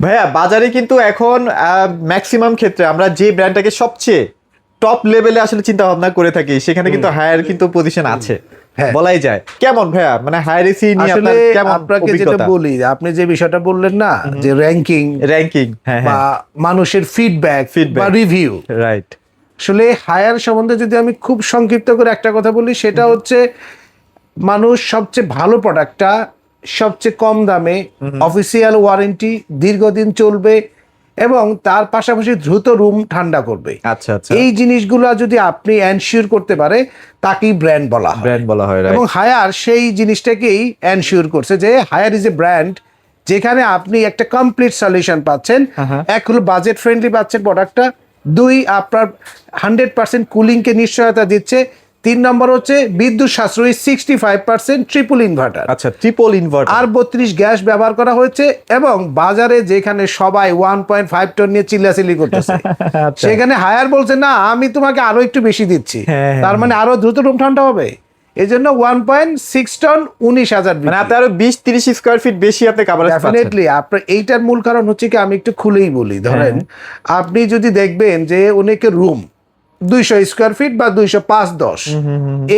ভাইয়া বাজারে কিন্তু এখন ম্যাক্সিমাম ক্ষেত্রে আমরা যে ব্র্যান্ডটাকে সবচেয়ে টপ লেভেলে আসলে চিন্তা ভাবনা করে থাকি সেখানে কিন্তু হায়ার কিন্তু পজিশন আছে হ্যাঁ। বলাই যায়। কেমন ভাইয়া মানে হায়ার এসি নিয়ে আসলে আপনার কেমন আপনাকে যেটা অভিজ্ঞতা? বলি, আপনি যে বিষয়টা বললেন না, যে র্যাঙ্কিং র্যাঙ্কিং, হ্যাঁ বা হ্যাঁ, মানুষের ফিডব্যাক বা ফিডব্যাক, রিভিউ, রাইট। আসলে হায়ার সম্বন্ধে যদি আমি খুব সংক্ষিপ্ত করে একটা কথা বলি, সেটা হচ্ছে মানুষ সবচেয়ে ভালো প্রোডাক্টটা সবচেয়ে কম দামে, অফিসিয়াল ওয়ারেন্টি, দীর্ঘদিন চলবে এবং তার পাশাপাশি দ্রুত রুম ঠান্ডা করবে। আচ্ছা আচ্ছা, এই জিনিসগুলো যদি আপনি এনশিওর করতে পারে তাকেই ব্র্যান্ড বলা হয়। ব্র্যান্ড বলা হয়, এবং রাইট। হায়ার সেই জিনিসটাকেই এনশিওর করছে যে হায়ার ইজ এ ব্র্যান্ড যেখানে আপনি একটা কমপ্লিট সলিউশন পাচ্ছেন। এক হলো বাজেট ফ্রেন্ডলি পাচ্ছেন প্রোডাক্টটা, দুই আপনার 100% কুলিংকে নিশ্চয়তা দিচ্ছে, তিন নম্বর হচ্ছে বিদ্যুৎ সাশ্রয়ী 65% ট্রিপল ইনভার্টার, আচ্ছা, ট্রিপল ইনভার্টার আর 32 গ্যাস ব্যবহার করা হয়েছে। এবং বাজারে যেখানে সবাই 1.5 টন নিয়ে চিল্লাচিল্লি করতেছে আচ্ছা। সেখানে হায়ার বলছে না আমি তোমাকে আরো একটু বেশি দিচ্ছি, হ্যাঁ, তার মানে আরো দ্রুত রুম ঠান্ডা হবে। এই জন্য 1.6 টন 19,000 মানে আপনি আরো 20-30 স্কয়ার ফিট বেশি আপনি কভারেজ পাচ্ছেন। ডেফিনেটলি। আপনার এইটার মূল কারণ হচ্ছে কি, আমি একটু খুলেই বলি, ধরেন আপনি যদি দেখবেন যে অনেকে রুম 200 স্কোয়ার ফিট বা 205-10,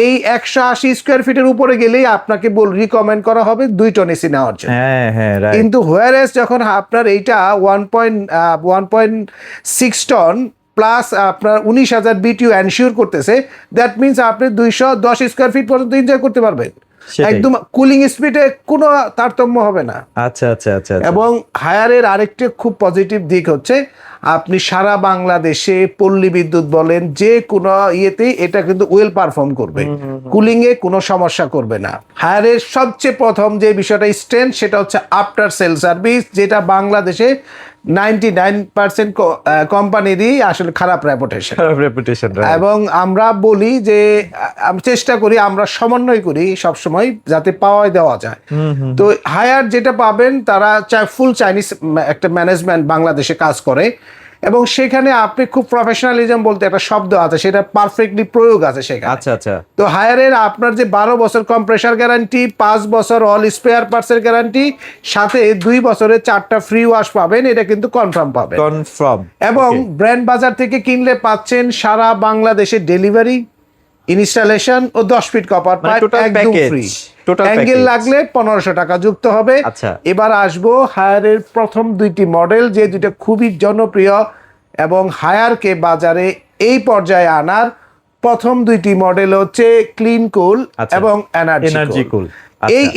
এই 180 স্কোয়ার ফিটের উপরে গেলেই আপনাকে রিকমেন্ড করা হবে 2 টন এসি নেওয়ার জন্য। হ্যাঁ হ্যাঁ, রাইট। কিন্তু হোয়ারেস যখন আপনার এইটা 1.6 টন প্লাস আপনার 19,000 বিটিউ এনশিওর করতেছে, দ্যাট মিনস আপনি 210 স্কোয়ার ফিট পর্যন্ত এনজয় করতে পারবেন। সেটাই। একদম কুলিং স্পিডে কোনো তারতম্য হবে না। আচ্ছা আচ্ছা আচ্ছা আচ্ছা। এবং হায়ারের আরেকটি খুব পজিটিভ দিক হচ্ছে আপনি সারা বাংলাদেশে পল্লী বিদ্যুৎ বলেন যে কোনো ইয়েতেই এটা কিন্তু ওয়েল পারফর্ম করবে, কুলিং এ কোনো সমস্যা করবে না। হায়ারের সবচেয়ে প্রথম যে বিষয়টা স্ট্রেন্থ সেটা হচ্ছে আফটার সেল সার্ভিস, যেটা বাংলাদেশে 99% কোম্পানিরই আসলে খারাপ রেপুটেশন। খারাপ রেপুটেশন, এবং আমরা বলি যে আমি চেষ্টা করি, আমরা সমন্বয় করি সবসময় যাতে পাওয়া দেওয়া যায়। তো হায়ার যেটা পাবেন, তারা ফুল চাইনিজ একটা ম্যানেজমেন্ট বাংলাদেশে কাজ করে এবং সেখানে আপনি খুব প্রফেশনালিজম বলতে একটা শব্দ আছে, সেটা পারফেক্টলি প্রয়োগ আছে সেখানে। আচ্ছা আচ্ছা। তো হায়ারের আপনার যে 12 বছর কম্প্রেসার গ্যারান্টি, 5 বছর অল স্পেয়ার পার্টসের গ্যারান্টি, সাথে 2 বছরের 4টা ফ্রি ওয়াশ পাবেন, এটা কিন্তু কনফার্ম পাবেন। কনফার্ম। এবং ব্র্যান্ড বাজার থেকে কিনলে পাচ্ছেন সারা বাংলাদেশে ডেলিভারি, ইনস্টলেশন ও 10 ফিট কপার পাইপ একদম ফ্রি। অ্যাঙ্গেল লাগলে 1500 টাকা যুক্ত হবে। আচ্ছা। এবার আসবো হায়ারের প্রথম দুইটি মডেল, যে দুইটা খুবই জনপ্রিয় এবং হায়ারকে বাজারে এই পর্যায়ে আনার প্রথম দুইটি মডেল হচ্ছে ক্লিন কুল এবং এনার্জি কুল।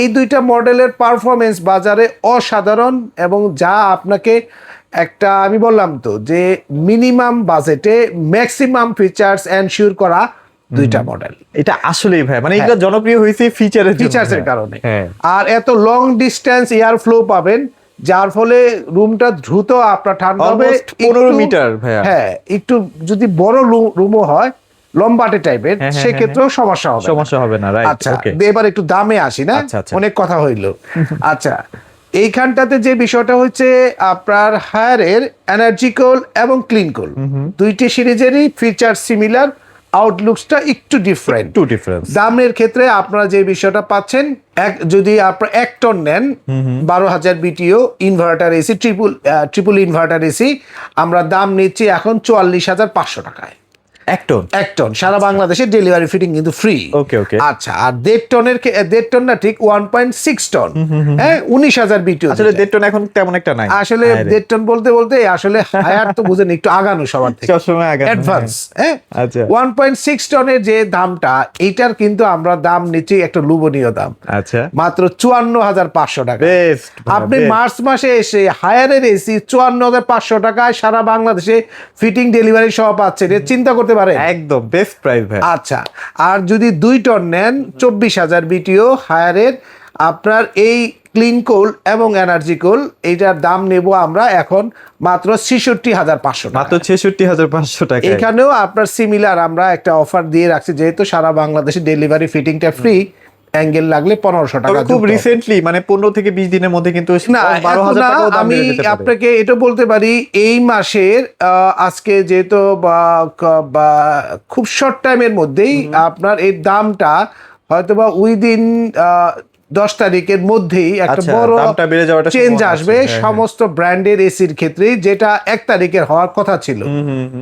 এই দুইটা মডেলের পারফরমেন্স বাজারে অসাধারণ এবং যা আপনাকে একটা, আমি বললাম তো যে মিনিমাম বাজেটে ম্যাক্সিমাম ফিচার্স এনশিওর করা দুইটা মডেল। এটা আসলেই ভাই মানে এগুলো জনপ্রিয় হয়েছে ফিচারের কারণে। হ্যাঁ। আর এত লং ডিস্টেন্স এয়ার ফ্লো পাবেন যার ফলে রুমটা দ্রুত আপনার ঠান্ডা হবে। 15 মিটার ভাইয়া। হ্যাঁ, একটু যদি বড় রুমও হয় লম্বাটে টাইপের, সেক্ষেত্রেও সমস্যা হবে না। রাইট। আচ্ছা, এবার একটু দামে আসি না, অনেক কথা হইলো। আচ্ছা, এইখানটাতে যে বিষয়টা হচ্ছে আপনার হায়ারের এনার্জি কুল এবং ক্লিন কুল দুইটি সিরিজেরই ফিচার সিমিলার, আউটলুকসটা একটু ডিফারেন্ট। দামের ক্ষেত্রে আপনারা যে বিষয়টা পাচ্ছেন, যদি আপনারা 1 টন নেন 12,000 BTU inverter AC, triple inverter AC, আমরা দাম নিচ্ছি এখন 44,500 টাকায়। 1 টন সারা বাংলাদেশে ডেলিভারি ফিটিং কিন্তু ফ্রি। আচ্ছা, আর 1.5 টন না, ঠিক 1.6 টন, হ্যাঁ, 19,000 বিটিও। আসলে 1.5 টন এখন তেমন একটা নাই আসলে 1.5 টন বলতে বলতে আসলে হায়ার তো বুঝেন একটু আগানো সবার থেকে, সবসময় আগানো, অ্যাডভান্স। হ্যাঁ, আচ্ছা। 1.6 টনের যে দামটা, এইটার কিন্তু আমরা দাম নিচ্ছি একটা লোভনীয় দাম, আচ্ছা, মাত্র 54,500 টাকা। বেস্ট। আপনি মার্চ মাসে এসে হায়ারের এসি 54,500 টাকায় সারা বাংলাদেশে ফিটিং ডেলিভারি সহ পাচ্ছেন, এর চিন্তা করতে পারেন। একদম বেস্ট প্রাইস ভাই। আচ্ছা, আর যদি 2 টন নেন 24,000 বিটিও হায়ারের, আপনার এই ক্লিন কুল এবং এনার্জি কুল, এইটার দাম নেব আমরা এখন মাত্র 66,500 টাকা। মাত্র 66,500 টাকা। এখানেও আপনার সিমিলার আমরা একটা অফার দিয়ে রাখছি, যেহেতু সারা বাংলাদেশে ডেলিভারি ফিটিংটা ফ্রি, অ্যাঙ্গেল লাগলে 1500 টাকা। খুব রিসেন্টলি মানে 15 থেকে 20 দিনের মধ্যে কিন্তু 12,000 টাকাও দাম বেড়ে যেতে পারে। আমি আপনাকে এটা বলতে পারি, এই মাসের আজকে যেহেতু বা খুব শর্ট টাইমের মধ্যেই আপনার এই দামটা হয়তোবা উইদিন 10 তারিখের মধ্যেই একটা আচ্ছা, বড় দামটা বেড়ে যাওয়াটা চেঞ্জ সম্ভাবনা আসবে আছে, হ্যাঁ, সমস্ত ব্র্যান্ডের এসির ক্ষেত্রে, যেটা 1 তারিখের হওয়ার কথা ছিল,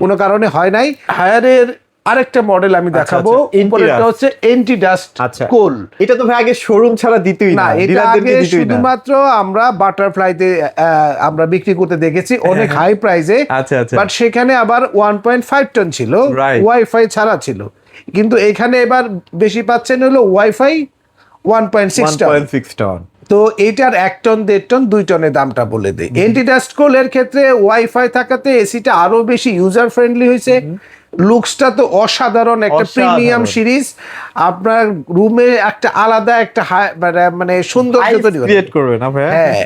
কোনো কারণে হয় নাই। হায়ারের আরেকটা মডেল আমি দেখাবো, আচ্ছা, উপরেরটা হচ্ছে এন্টি ডাস্ট আচ্ছা কোল। এটা তো ভাই আগে শোরুম ছাড়া দিতই না, না, এটা ডিলারদেরকে আগে দিতই না। শুধুমাত্র আমরা বাটারফ্লাইতে আমরা বিক্রি করতে দেখেছি অনেক হাই প্রাইসে, আচ্ছা, আচ্ছা। বাট সেখানে আবার 1.5 টন ছিল, Right. ওয়াইফাই ছাড়া ছিল। কিন্তু এখানে এবার বেশি পাচ্ছেন হলো ওয়াইফাই 1.6 টন। 1.6 টন। তো এইটার 1 টন 1.5 টন 2 টনের দামটা বলে দেই। এন্টি ডাস্ট কোলের ক্ষেত্রে ওয়াইফাই থাকাতে এসিটা আরো বেশি ইউজার ফ্রেন্ডলি হয়েছে। লুকসটা তো অসাধারণ, একটা প্রিমিয়াম সিরিজ। আপনার রুমে একটা আলাদা একটা মানে সৌন্দর্য তৈরি ক্রিয়েট করবে না ভাই? হ্যাঁ,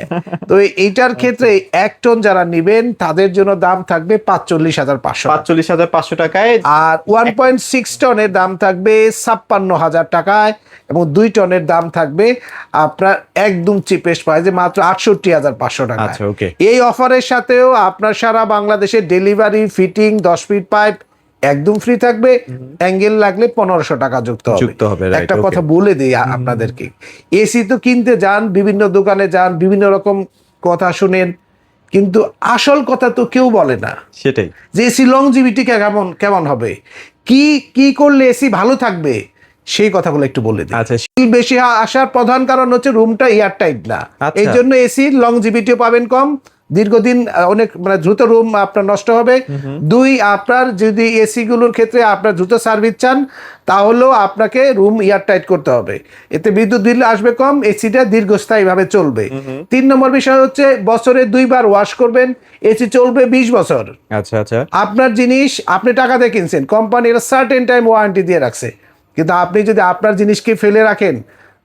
তো এইটার ক্ষেত্রে 1 টন যারা নেবেন তাদের জন্য দাম থাকবে 45,500, 45,500 টাকায়। আর 1.6 টনের দাম থাকবে 56,000 টাকায়, এবং 2 টনের দাম থাকবে আপনার একদম চিপেস্ট প্রাইসে মাত্র 68,500 টাকা। আচ্ছা, ওকে। এই অফারের সাথেও আপনার সারা বাংলাদেশে ডেলিভারি, ফিটিং, 10 ফিট পাইপ একদম ফ্রি থাকবে। অ্যাঙ্গেল লাগলে 1500 টাকা যুক্ত হবে। right, একটা okay. কথা বলে দিই আপনাদেরকে, এসি তো কিনতে যান, বিভিন্ন দোকানে যান, বিভিন্ন রকম কথা শুনেন, কিন্তু আসল কথা তো কেউ বলে না। সেটাই। যে এসি লংজিভিটি কেমন হবে, কি কি করলে এসি ভালো থাকবে, সেই কথাগুলো একটু বলে দিই। আচ্ছা, বেশি আসার প্রধান কারণ হচ্ছে রুমটা এয়ার টাইট না, আচ্ছা। এই জন্য এসির লংজিভিটিও পাবেন কম, দীর্ঘদিন অনেক মানে দ্রুত রুম আপনার নষ্ট হবে। 2, আপনার যদি এসি গুলোর ক্ষেত্রে আপনার দ্রুত সার্ভিস চান, তাহলেও আপনাকে রুম এয়ার টাইট করতে হবে, এতে বিদ্যুৎ বিল আসবে কম, এসিটা দীর্ঘস্থায়ী ভাবে চলবে। 3 নম্বর বিষয় হচ্ছে বছরে 2 বার ওয়াশ করবেন, এসি চলবে 20 বছর। আচ্ছা, আচ্ছা। আপনার জিনিস আপনি টাকা দিয়ে কিনছেন, কোম্পানির সার্টেন টাইম ওয়ারেন্টি দিয়ে রাখছে, কিন্তু আপনি যদি আপনার জিনিসকে ফেলে রাখেন,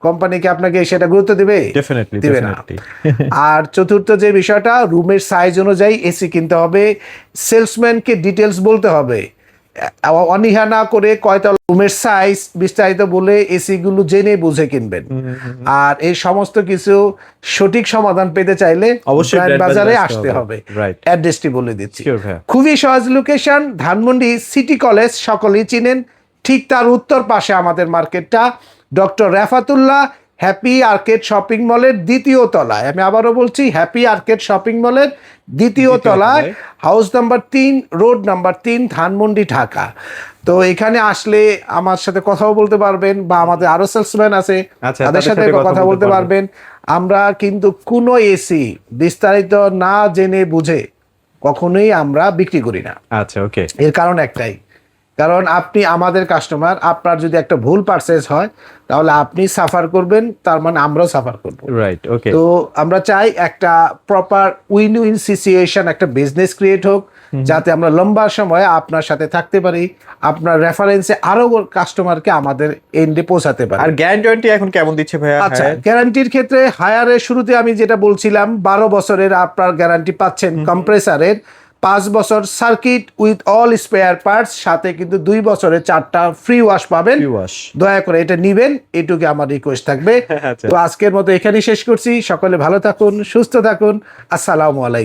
কোম্পানিকে আপনাকে সেটা গুরুত্ব দেবে? Definitely, দিবে না। definitely. আর চতুর্থ যে বিষয়টা, রুমের সাইজ অনুযায়ী এসি কিনতে হবে, সেলসম্যানকে ডিটেলস বলতে হবে, অনীহা না করে কয়তলা রুমের সাইজ বিস্তারিত বলে এসি গুলো জেনে বুঝে কিনবেন। আর এই সমস্ত কিছু সঠিক সমাধান পেতে চাইলে অবশ্যই ব্র্যান্ড ব্র্যান্ড বাজারে বাজারে আসতে হবে। Right. অ্যাড্রেসটি বলে দিচ্ছি। Sure, ভাইয়া। খুবই সহজ লোকেশন, ধানমন্ডি সিটি কলেজ সকলেই চিনেন, ঠিক তার উত্তর পাশে আমাদের মার্কেটটা, doctor Refatullah happy arcade shopping মলের 2য় তলায়। আমি আবারও বলছি, হ্যাপি আর্কেড শপিং মলের 2য় তলায়, house number 3, road number 3, Dhanmondi, Dhaka. তো এখানে আসলে আমার সাথে কথাও বলতে পারবেন, বা আমাদের আরো সেলসম্যান আছে, আচ্ছা, তাদের সাথে কথা বলতে পারবেন। আমরা কিন্তু কোনো এসি বিস্তারিত না জেনে বুঝে কখনোই আমরা বিক্রি করি না। আচ্ছা, ওকে। এর কারণ একটাই, কারণ আপনি আমাদের কাস্টমার, আপনার যদি একটা ভুল পারচেজ হয় তাহলে আপনি সাফার করবেন, তার মানে আমরাও সাফার করব। রাইট, ওকে। তো আমরা চাই একটা প্রপার উইন উইন সিচুয়েশন, একটা বিজনেস ক্রিয়েট হোক, যাতে আমরা লম্বা সময় আপনার সাথে থাকতে পারি, আপনার রেফারেন্সে আরো কাস্টমারকে আমাদের এন্ডে পৌঁছাতে পারি। আর গ্যারান্টি এখন কেমন দিচ্ছে ভাইয়া? আচ্ছা, গ্যারান্টির ক্ষেত্রে হায়ারের শুরুতে আমি যেটা বলছিলাম, 12 বছরের আপনার গ্যারান্টি পাচ্ছেন কম্প্রেসারের, 5 বছর circuit with all spare parts, সাথে কিন্তু 2 বছরের 4টা ফ্রি ওয়াশ পাবেন। দয়া করে এটা নিবেন, এটুকু আমার রিকোয়েস্ট থাকবে। তো আজকের মতো এখানেই শেষ করছি। সকলে ভালো থাকুন, সুস্থ থাকুন, আসসালামু আলাইকুম।